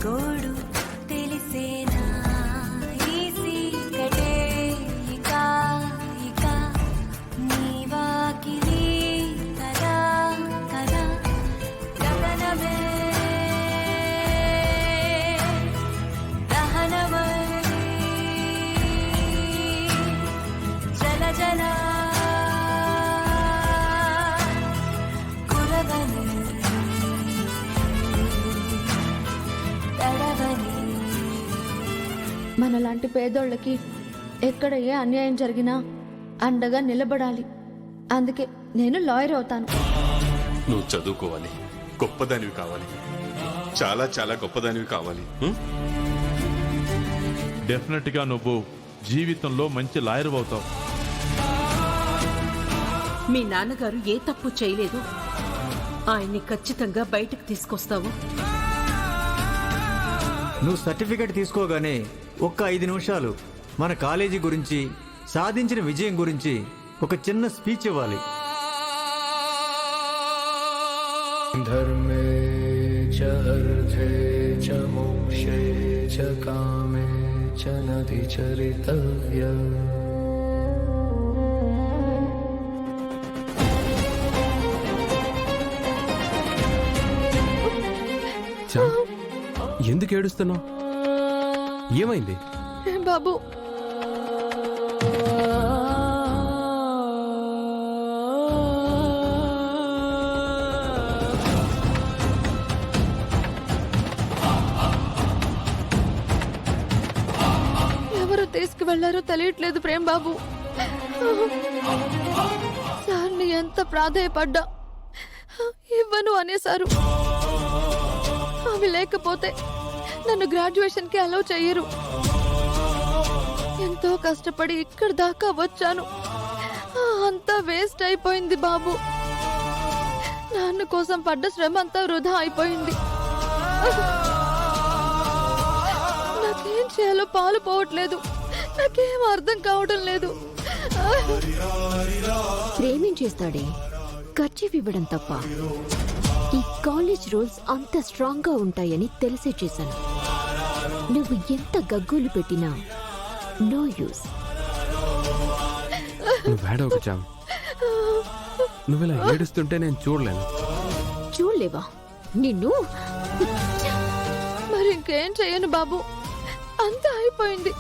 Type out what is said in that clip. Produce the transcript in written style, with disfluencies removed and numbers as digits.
గోడు తెలిసేనా ఈసీ కటే ఇక ఇక నీవాకిలి కదా కదా గగనమే దహనమై జల జల కురవని మనలాంటి పేదోళ్ళకి ఎక్కడ ఏ అన్యాయం జరిగినా అండగా నిలబడాలి. అందుకే నేను లాయర్ అవుతాను. నువ్వు చదువుకోవాలి, గొప్పదానివి కావాలి, చాలా చాలా గొప్పదానివి కావాలి. డెఫినెట్ గా నువ్వు జీవితంలో మంచి లాయర్ అవుతావు. మీ నాన్నగారు ఏ తప్పు చేయలేదు. ఆయన్ని ఖచ్చితంగా బయటకు తీసుకొస్తావు. నువ్వు సర్టిఫికెట్ తీసుకోగానే ఒక్క 5 నిమిషాలు మన కాలేజీ గురించి, సాధించిన విజయం గురించి ఒక చిన్న స్పీచ్ ఇవ్వాలి. ధర్మే చ అర్థే చ మోక్షే చ కామే చ నది చరితవ్య. ఎందుకు ఏడుస్తున్నావు? ఏమైంది బాబు? ఎవరు తీసుకువెళ్లారో తెలియట్లేదు ప్రేమ్ బాబు. సార్ని ఎంత ప్రాధేయపడ్డా ఇవ్వను అనేసారు. అవి లేకపోతే నన్ను గ్రాడ్యుయేషన్ కి అలౌ చెయ్యరు. ఎంతో కష్టపడి ఇక్కడి దాకా వచ్చాను, అంతా వేస్ట్ అయిపోయింది బాబు. నాన్న కోసం పడ్డ శ్రమ అంతా వృధా అయిపోయింది. నాకేం చేయాలో పాలు పోవట్లేదు. నాకేం అర్థం కావడం లేదు. ప్రేమించేస్తాడే ఖర్చీఫ్ ఇవ్వడం తప్ప ఈ కాలేజ్ రూల్స్ అంత స్ట్రాంగ్ గా ఉంటాయని తెలిసే చేశాను. నువ్వు ఎంత గగ్గోలు పెట్టినా నో యూస్. నువ్వేడవకు జామ్. నువ్విలా ఏడుస్తుంటే నేను చూడలేను. చూడలేవా నిన్ను? మరి ఇంకేం చెయ్యను బాబు, అంతా అయిపోయింది.